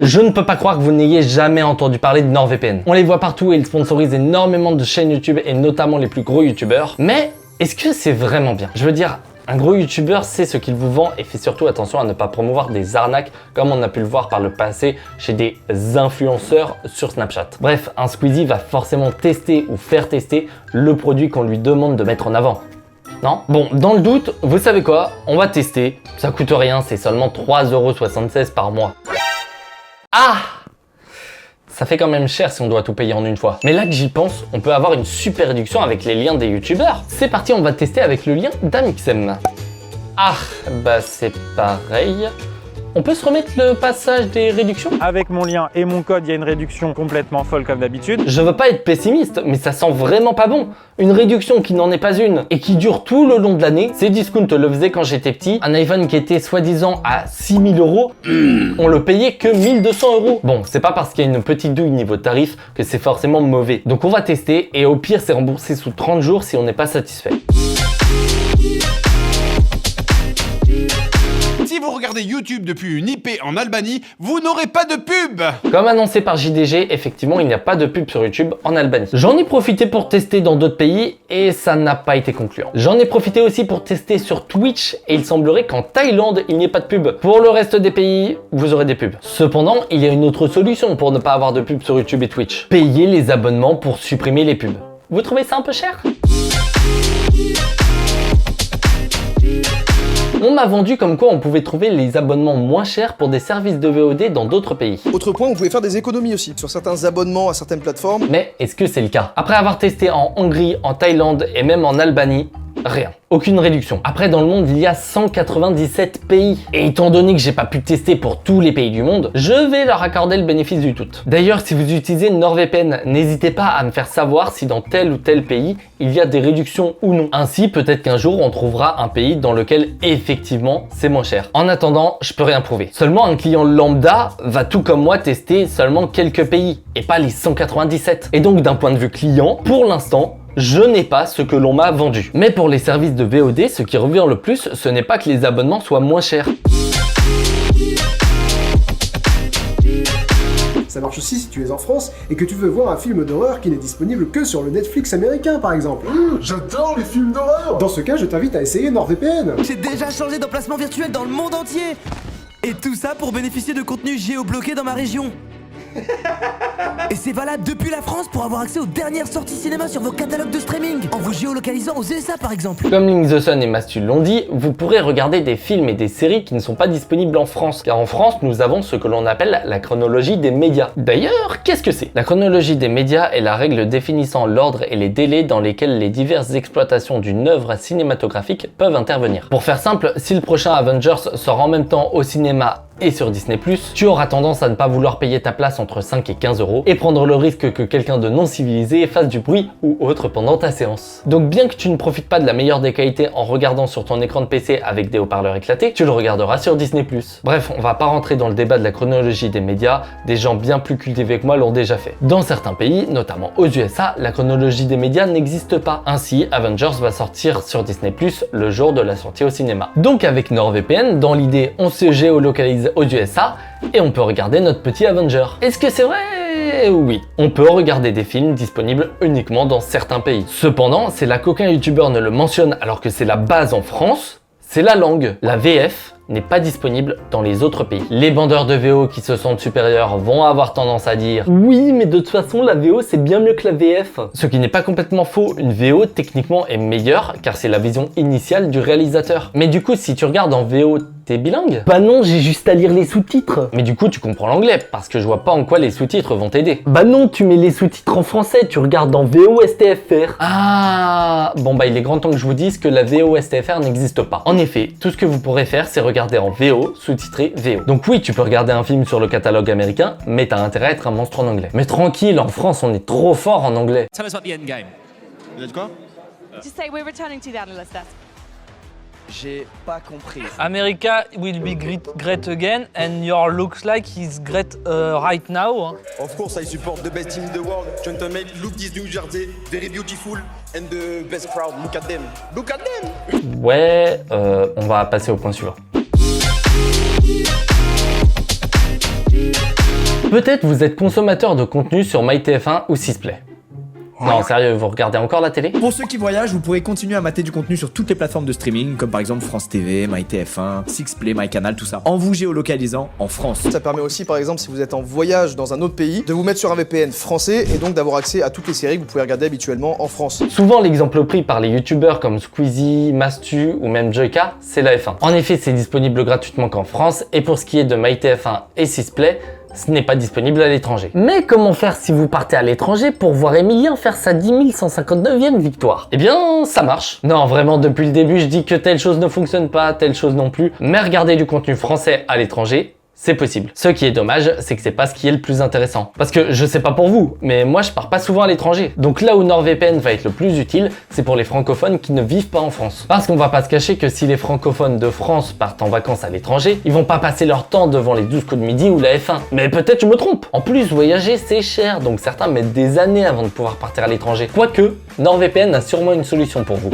Je ne peux pas croire que vous n'ayez jamais entendu parler de NordVPN. On les voit partout et ils sponsorisent énormément de chaînes YouTube et notamment les plus gros youtubeurs. Mais est-ce que c'est vraiment bien? Je veux dire, un gros youtubeur sait ce qu'il vous vend et fait surtout attention à ne pas promouvoir des arnaques comme on a pu le voir par le passé chez des influenceurs sur Snapchat. Bref, un Squeezie va forcément tester ou faire tester le produit qu'on lui demande de mettre en avant. Non? Bon, dans le doute, vous savez quoi? On va tester. Ça coûte rien, c'est seulement 3,76 € par mois. Ah! Ça fait quand même cher si on doit tout payer en une fois. Mais là que j'y pense, on peut avoir une super réduction avec les liens des youtubeurs. C'est parti, on va tester avec le lien d'Amixem. Ah, bah c'est pareil. On peut se remettre le passage des réductions? Avec mon lien et mon code, il y a une réduction complètement folle comme d'habitude. Je veux pas être pessimiste, mais ça sent vraiment pas bon. Une réduction qui n'en est pas une et qui dure tout le long de l'année. Cdiscount le faisait quand j'étais petit. Un iPhone qui était soi-disant à 6 000 €, on le payait que 1 200 €. Bon, c'est pas parce qu'il y a une petite douille niveau tarif que c'est forcément mauvais. Donc on va tester et au pire c'est remboursé sous 30 jours si on n'est pas satisfait. Si vous regardez YouTube depuis une IP en Albanie, vous n'aurez pas de pub. Comme annoncé par JDG, effectivement, il n'y a pas de pub sur YouTube en Albanie. J'en ai profité pour tester dans d'autres pays et ça n'a pas été concluant. J'en ai profité aussi pour tester sur Twitch et il semblerait qu'en Thaïlande, il n'y ait pas de pub. Pour le reste des pays, vous aurez des pubs. Cependant, il y a une autre solution pour ne pas avoir de pub sur YouTube et Twitch. Payer les abonnements pour supprimer les pubs. Vous trouvez ça un peu cher ? On m'a vendu comme quoi on pouvait trouver les abonnements moins chers pour des services de VOD dans d'autres pays. Autre point, vous pouvez faire des économies aussi sur certains abonnements à certaines plateformes. Mais est-ce que c'est le cas? Après avoir testé en Hongrie, en Thaïlande et même en Albanie, rien. Aucune réduction. Après, dans le monde, il y a 197 pays. Et étant donné que j'ai pas pu tester pour tous les pays du monde, je vais leur accorder le bénéfice du doute. D'ailleurs, si vous utilisez NordVPN, n'hésitez pas à me faire savoir si dans tel ou tel pays, il y a des réductions ou non. Ainsi, peut-être qu'un jour, on trouvera un pays dans lequel, effectivement, c'est moins cher. En attendant, je peux rien prouver. Seulement, un client lambda va tout comme moi tester seulement quelques pays, et pas les 197. Et donc, d'un point de vue client, pour l'instant, je n'ai pas ce que l'on m'a vendu. Mais pour les services de VOD, ce qui revient le plus, ce n'est pas que les abonnements soient moins chers. Ça marche aussi si tu es en France et que tu veux voir un film d'horreur qui n'est disponible que sur le Netflix américain par exemple. J'adore les films d'horreur. Dans ce cas, je t'invite à essayer NordVPN. J'ai déjà changé d'emplacement virtuel dans le monde entier. Et tout ça pour bénéficier de contenu géobloqué dans ma région. Et c'est valable depuis la France pour avoir accès aux dernières sorties cinéma sur vos catalogues de streaming, en vous géolocalisant aux USA par exemple. Comme Link the Sun et Mastu l'ont dit, vous pourrez regarder des films et des séries qui ne sont pas disponibles en France, car en France, nous avons ce que l'on appelle la chronologie des médias. D'ailleurs, qu'est-ce que c'est? La chronologie des médias est la règle définissant l'ordre et les délais dans lesquels les diverses exploitations d'une œuvre cinématographique peuvent intervenir. Pour faire simple, si le prochain Avengers sort en même temps au cinéma et sur Disney+, tu auras tendance à ne pas vouloir payer ta place entre 5 et 15 € et prendre le risque que quelqu'un de non civilisé fasse du bruit ou autre pendant ta séance. Donc bien que tu ne profites pas de la meilleure des qualités en regardant sur ton écran de PC avec des haut-parleurs éclatés, tu le regarderas sur Disney+. Bref, on va pas rentrer dans le débat de la chronologie des médias, des gens bien plus cultivés que moi l'ont déjà fait. Dans certains pays, notamment aux USA, la chronologie des médias n'existe pas. Ainsi, Avengers va sortir sur Disney+, le jour de la sortie au cinéma. Donc avec NordVPN, dans l'idée, on se géolocalise aux USA et on peut regarder notre petit Avenger. Est-ce que c'est vrai? Oui. On peut regarder des films disponibles uniquement dans certains pays. Cependant, c'est là qu'aucun youtubeur ne le mentionne alors que c'est la base en France, c'est la langue. La VF n'est pas disponible dans les autres pays. Les bandeurs de VO qui se sentent supérieurs vont avoir tendance à dire « Oui, mais de toute façon, la VO, c'est bien mieux que la VF ». Ce qui n'est pas complètement faux, une VO techniquement est meilleure car c'est la vision initiale du réalisateur. Mais du coup, si tu regardes en VO, t'es bilingue? Bah non, j'ai juste à lire les sous-titres. Mais du coup, tu comprends l'anglais parce que je vois pas en quoi les sous-titres vont t'aider. Bah non, tu mets les sous-titres en français, tu regardes en VO STFR. Ah, bon bah il est grand temps que je vous dise que la VO STFR n'existe pas. En effet, tout ce que vous pourrez faire, c'est regarder en VO, sous-titré VO. Donc oui, tu peux regarder un film sur le catalogue américain, mais t'as intérêt à être un monstre en anglais. Mais tranquille, en France, on est trop fort en anglais. Tell us about the end game. Vous êtes quoi? Just say we're returning to the analyst desk. J'ai pas compris. America will be great again and your looks like he's great right now. Of course I support the best team in the world. Gentlemen, look this New Jersey, very beautiful and the best crowd. Look at them. Look at them. Ouais, on va passer au point suivant. Peut-être vous êtes consommateur de contenu sur MyTF1 ou Sisplay. Non, sérieux, vous regardez encore la télé? Pour ceux qui voyagent, vous pourrez continuer à mater du contenu sur toutes les plateformes de streaming, comme par exemple France TV, MyTF1, Sixplay, MyCanal, tout ça, en vous géolocalisant en France. Ça permet aussi, par exemple, si vous êtes en voyage dans un autre pays, de vous mettre sur un VPN français et donc d'avoir accès à toutes les séries que vous pouvez regarder habituellement en France. Souvent, l'exemple pris par les youtubeurs comme Squeezie, Mastu ou même Joyka, c'est la F1. En effet, c'est disponible gratuitement qu'en France, et pour ce qui est de MyTF1 et Sisplay, ce n'est pas disponible à l'étranger. Mais comment faire si vous partez à l'étranger pour voir Emilien faire sa 10 159e victoire? Eh bien, ça marche. Non, vraiment, depuis le début, je dis que telle chose ne fonctionne pas, telle chose non plus, mais regarder du contenu français à l'étranger, c'est possible. Ce qui est dommage, c'est que c'est pas ce qui est le plus intéressant. Parce que je sais pas pour vous, mais moi je pars pas souvent à l'étranger. Donc là où NordVPN va être le plus utile, c'est pour les francophones qui ne vivent pas en France. Parce qu'on va pas se cacher que si les francophones de France partent en vacances à l'étranger, ils vont pas passer leur temps devant les 12 coups de midi ou la F1. Mais peut-être je me trompe. En plus, voyager c'est cher, donc certains mettent des années avant de pouvoir partir à l'étranger. Quoique, NordVPN a sûrement une solution pour vous.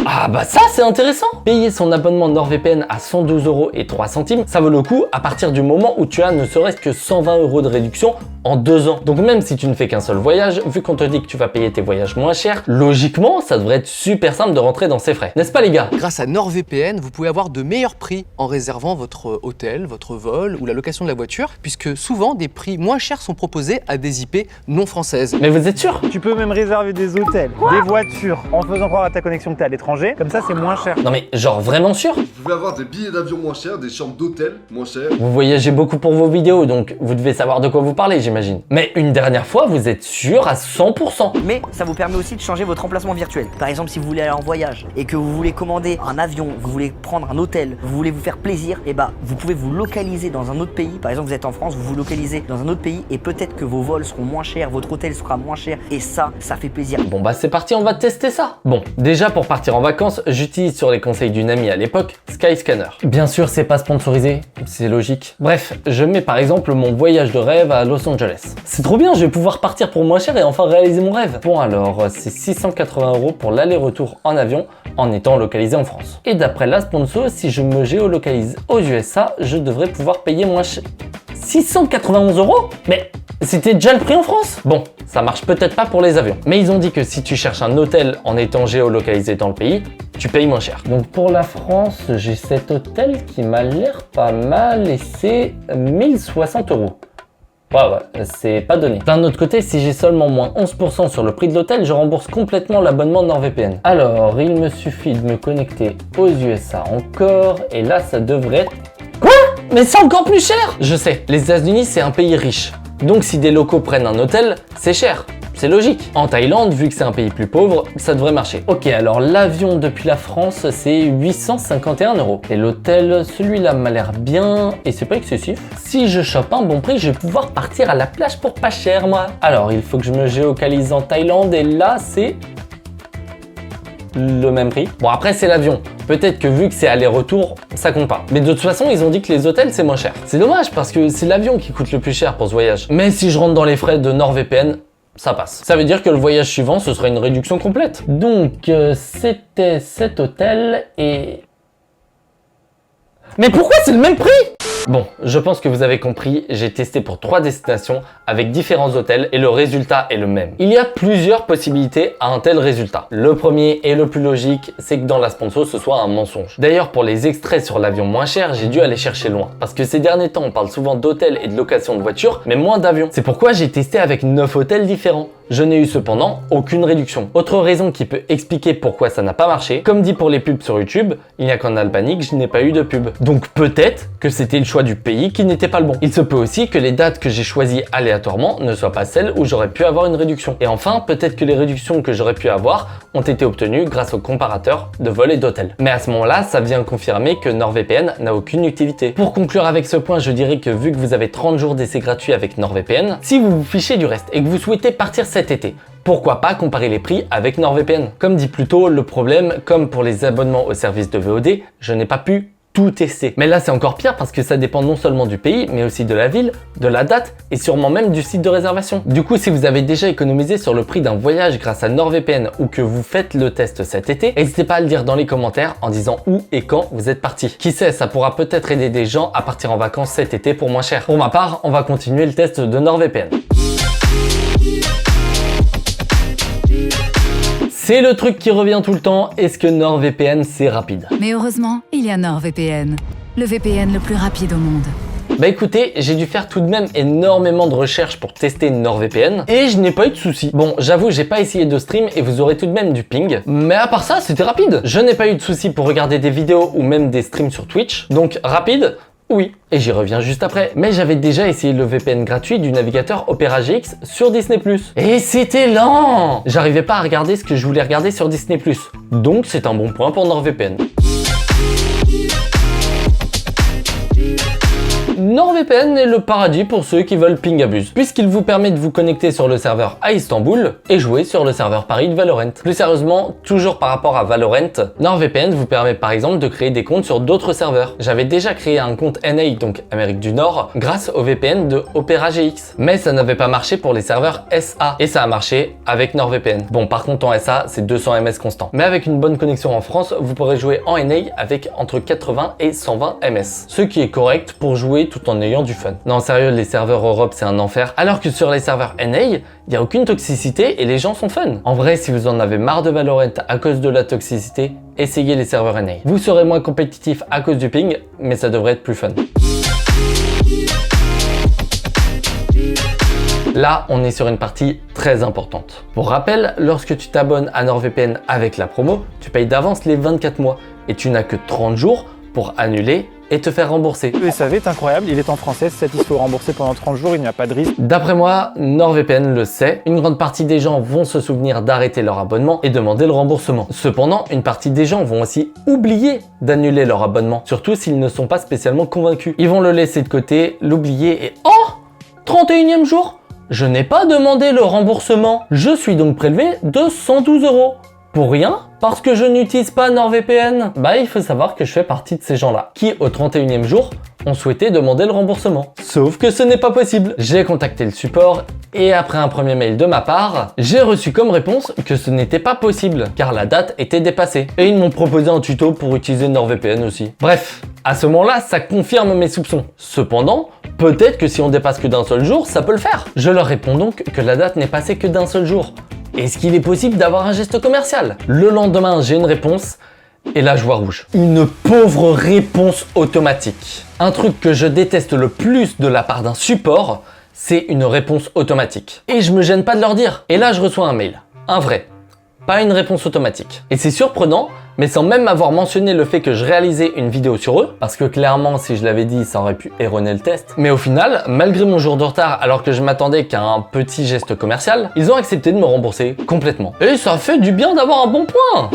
Ah bah ça c'est intéressant. Payer son abonnement NordVPN à 112,03 €, ça vaut le coup à partir du moment où tu as ne serait-ce que 120 € de réduction en 2 ans. Donc même si tu ne fais qu'un seul voyage, vu qu'on te dit que tu vas payer tes voyages moins cher, logiquement ça devrait être super simple de rentrer dans ces frais. N'est-ce pas les gars? Grâce à NordVPN, vous pouvez avoir de meilleurs prix en réservant votre hôtel, votre vol ou la location de la voiture, puisque souvent des prix moins chers sont proposés à des IP non françaises. Mais vous êtes sûr? Tu peux même réserver des hôtels, des voitures, en faisant croire à ta connexion que t'es à l'étranger, comme ça c'est moins cher. Non mais genre vraiment sûr? Vous pouvez avoir des billets d'avion moins chers, des chambres d'hôtel moins chères. Vous voyagez beaucoup pour vos vidéos, donc vous devez savoir de quoi vous parlez, j'imagine. Mais une dernière fois, vous êtes sûr à 100%. Mais ça vous permet aussi de changer votre emplacement virtuel. Par exemple, si vous voulez aller en voyage et que vous voulez commander un avion, vous voulez prendre un hôtel, vous voulez vous faire plaisir, et bah vous pouvez vous localiser dans un autre pays. Par exemple, vous êtes en France, vous vous localisez dans un autre pays et peut-être que vos vols seront moins chers, votre hôtel sera moins cher et ça fait plaisir. Bon bah c'est parti, on va tester ça. Bon, déjà pour partir en vacances, j'utilise sur les conseils d'une amie à l'époque, Skyscanner. Bien sûr, c'est pas sponsorisé, c'est logique. Bref, je mets par exemple mon voyage de rêve à Los Angeles. C'est trop bien, je vais pouvoir partir pour moins cher et enfin réaliser mon rêve. Bon alors, c'est 680 € pour l'aller-retour en avion en étant localisé en France. Et d'après la sponsor, si je me géolocalise aux USA, je devrais pouvoir payer moins cher. 691 €? Mais c'était déjà le prix en France? Bon, ça marche peut-être pas pour les avions. Mais ils ont dit que si tu cherches un hôtel en étant géolocalisé dans le pays, tu payes moins cher. Donc pour la France, j'ai cet hôtel qui m'a l'air pas mal et c'est 1060 €. Ouais, c'est pas donné. D'un autre côté, si j'ai seulement moins 11% sur le prix de l'hôtel, je rembourse complètement l'abonnement NordVPN. Alors, il me suffit de me connecter aux USA encore, et là, ça devrait être... Quoi? Mais c'est encore plus cher! Je sais, les États-Unis, c'est un pays riche. Donc si des locaux prennent un hôtel, c'est cher. C'est logique. En Thaïlande, vu que c'est un pays plus pauvre, ça devrait marcher. Ok, alors l'avion depuis la France, c'est 851 €. Et l'hôtel, celui-là m'a l'air bien et c'est pas excessif. Si je chope un bon prix, je vais pouvoir partir à la plage pour pas cher, moi. Alors, il faut que je me géocalise en Thaïlande et là, c'est le même prix. Bon, après, c'est l'avion. Peut-être que vu que c'est aller-retour, ça compte pas. Mais de toute façon, ils ont dit que les hôtels, c'est moins cher. C'est dommage parce que c'est l'avion qui coûte le plus cher pour ce voyage. Mais si je rentre dans les frais de NordVPN, ça passe. Ça veut dire que le voyage suivant, ce sera une réduction complète. Donc, c'était cet hôtel et... Mais pourquoi c'est le même prix? Bon, je pense que vous avez compris, j'ai testé pour 3 destinations avec différents hôtels et le résultat est le même. Il y a plusieurs possibilités à un tel résultat. Le premier et le plus logique, c'est que dans la sponsor, ce soit un mensonge. D'ailleurs, pour les extraits sur l'avion moins cher, j'ai dû aller chercher loin. Parce que ces derniers temps, on parle souvent d'hôtels et de location de voitures, mais moins d'avions. C'est pourquoi j'ai testé avec 9 hôtels différents. Je n'ai eu cependant aucune réduction. Autre raison qui peut expliquer pourquoi ça n'a pas marché, comme dit pour les pubs sur YouTube, il n'y a qu'en Albanie que je n'ai pas eu de pub. Donc peut-être que c'était le choix du pays qui n'était pas le bon. Il se peut aussi que les dates que j'ai choisies aléatoirement ne soient pas celles où j'aurais pu avoir une réduction. Et enfin, peut-être que les réductions que j'aurais pu avoir ont été obtenues grâce au comparateur de vol et d'hôtel. Mais à ce moment-là, ça vient confirmer que NordVPN n'a aucune utilité. Pour conclure avec ce point, je dirais que vu que vous avez 30 jours d'essai gratuit avec NordVPN, si vous vous fichez du reste et que vous souhaitez partir cet été, pourquoi pas comparer les prix avec NordVPN? Comme dit plus tôt, le problème, comme pour les abonnements au service de VOD, je n'ai pas pu tout tester. Mais là c'est encore pire parce que ça dépend non seulement du pays, mais aussi de la ville, de la date et sûrement même du site de réservation. Du coup, si vous avez déjà économisé sur le prix d'un voyage grâce à NordVPN ou que vous faites le test cet été, n'hésitez pas à le dire dans les commentaires en disant où et quand vous êtes parti. Qui sait, ça pourra peut-être aider des gens à partir en vacances cet été pour moins cher. Pour ma part, on va continuer le test de NordVPN. C'est le truc qui revient tout le temps, est-ce que NordVPN c'est rapide? Mais heureusement, il y a NordVPN, le VPN le plus rapide au monde. Bah écoutez, j'ai dû faire tout de même énormément de recherches pour tester NordVPN et je n'ai pas eu de soucis. Bon, j'avoue, j'ai pas essayé de stream et vous aurez tout de même du ping, mais à part ça, c'était rapide. Je n'ai pas eu de soucis pour regarder des vidéos ou même des streams sur Twitch, donc rapide. Oui, et j'y reviens juste après. Mais j'avais déjà essayé le VPN gratuit du navigateur Opera GX sur Disney+. Et c'était lent! J'arrivais pas à regarder ce que je voulais regarder sur Disney+. Donc c'est un bon point pour NordVPN. NordVPN est le paradis pour ceux qui veulent ping abuse, puisqu'il vous permet de vous connecter sur le serveur à Istanbul et jouer sur le serveur Paris de Valorant. Plus sérieusement, toujours par rapport à Valorant, NordVPN vous permet par exemple de créer des comptes sur d'autres serveurs. J'avais déjà créé un compte NA, donc Amérique du Nord, grâce au VPN de Opera GX. Mais ça n'avait pas marché pour les serveurs SA, et ça a marché avec NordVPN. Bon, par contre en SA, c'est 200 ms constant. Mais avec une bonne connexion en France, vous pourrez jouer en NA avec entre 80 et 120 ms. Ce qui est correct pour jouer tout en ayant du fun. Non, sérieux, les serveurs Europe, c'est un enfer. Alors que sur les serveurs NA, il n'y a aucune toxicité et les gens sont fun. En vrai, si vous en avez marre de Valorant à cause de la toxicité, essayez les serveurs NA. Vous serez moins compétitif à cause du ping, mais ça devrait être plus fun. Là, on est sur une partie très importante. Pour rappel, lorsque tu t'abonnes à NordVPN avec la promo, tu payes d'avance les 24 mois et tu n'as que 30 jours pour annuler et te faire rembourser. Le SAV est incroyable, il est en français, c'est satisfait rembourser pendant 30 jours, il n'y a pas de risque. D'après moi, NordVPN le sait, une grande partie des gens vont se souvenir d'arrêter leur abonnement et demander le remboursement. Cependant, une partie des gens vont aussi oublier d'annuler leur abonnement, surtout s'ils ne sont pas spécialement convaincus. Ils vont le laisser de côté, l'oublier et « Oh 31e jour, je n'ai pas demandé le remboursement. Je suis donc prélevé de 112 €. Pour rien, parce que je n'utilise pas NordVPN. Bah, il faut savoir que je fais partie de ces gens-là, qui au 31e jour ont souhaité demander le remboursement. Sauf que ce n'est pas possible. J'ai contacté le support et après un premier mail de ma part, j'ai reçu comme réponse que ce n'était pas possible, car la date était dépassée. Et ils m'ont proposé un tuto pour utiliser NordVPN aussi. Bref, à ce moment-là, ça confirme mes soupçons. Cependant, peut-être que si on dépasse que d'un seul jour, ça peut le faire. Je leur réponds donc que la date n'est passée que d'un seul jour. Est-ce qu'il est possible d'avoir un geste commercial? Le lendemain, j'ai une réponse et là, je vois rouge. Une pauvre réponse automatique. Un truc que je déteste le plus de la part d'un support, c'est une réponse automatique. Et je me gêne pas de leur dire. Et là, je reçois un mail. Un vrai. Pas une réponse automatique. Et c'est surprenant, mais sans même avoir mentionné le fait que je réalisais une vidéo sur eux, parce que clairement, si je l'avais dit, ça aurait pu erroner le test. Mais au final, malgré mon jour de retard, alors que je m'attendais qu'à un petit geste commercial, ils ont accepté de me rembourser complètement. Et ça fait du bien d'avoir un bon point!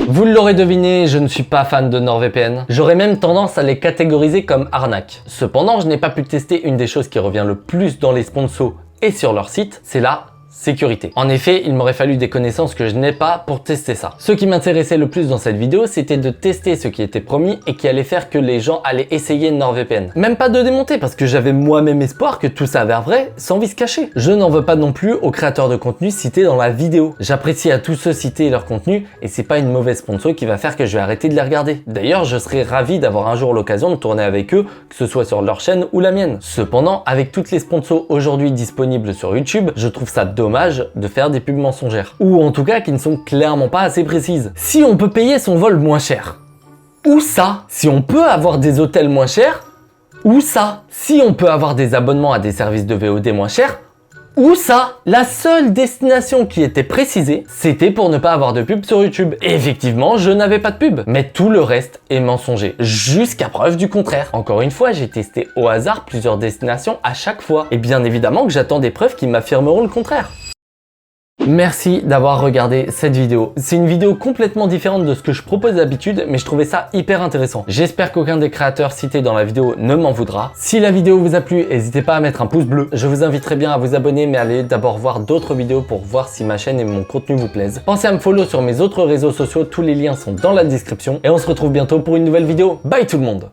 Vous l'aurez deviné, je ne suis pas fan de NordVPN. J'aurais même tendance à les catégoriser comme arnaque. Cependant, je n'ai pas pu tester une des choses qui revient le plus dans les sponsors et sur leur site, c'est la sécurité. En effet, il m'aurait fallu des connaissances que je n'ai pas pour tester ça. Ce qui m'intéressait le plus dans cette vidéo, c'était de tester ce qui était promis et qui allait faire que les gens allaient essayer NordVPN. Même pas de démonter parce que j'avais moi-même espoir que tout s'avère vrai sans vice caché. Je n'en veux pas non plus aux créateurs de contenu cités dans la vidéo. J'apprécie à tous ceux citer leur contenu et c'est pas une mauvaise sponsor qui va faire que je vais arrêter de les regarder. D'ailleurs, je serais ravi d'avoir un jour l'occasion de tourner avec eux, que ce soit sur leur chaîne ou la mienne. Cependant, avec toutes les sponsors aujourd'hui disponibles sur YouTube, je trouve ça dommage de faire des pubs mensongères. Ou en tout cas qui ne sont clairement pas assez précises. Si on peut payer son vol moins cher, où ça? Si on peut avoir des hôtels moins chers, où ça? Si on peut avoir des abonnements à des services de VOD moins chers, où ça? La seule destination qui était précisée, c'était pour ne pas avoir de pub sur YouTube. Et effectivement, je n'avais pas de pub. Mais tout le reste est mensonger, jusqu'à preuve du contraire. Encore une fois, j'ai testé au hasard plusieurs destinations à chaque fois. Et bien évidemment que j'attends des preuves qui m'affirmeront le contraire. Merci d'avoir regardé cette vidéo. C'est une vidéo complètement différente de ce que je propose d'habitude, mais je trouvais ça hyper intéressant. J'espère qu'aucun des créateurs cités dans la vidéo ne m'en voudra. Si la vidéo vous a plu, n'hésitez pas à mettre un pouce bleu. Je vous inviterai bien à vous abonner, mais allez d'abord voir d'autres vidéos pour voir si ma chaîne et mon contenu vous plaisent. Pensez à me follow sur mes autres réseaux sociaux, tous les liens sont dans la description. Et on se retrouve bientôt pour une nouvelle vidéo. Bye tout le monde!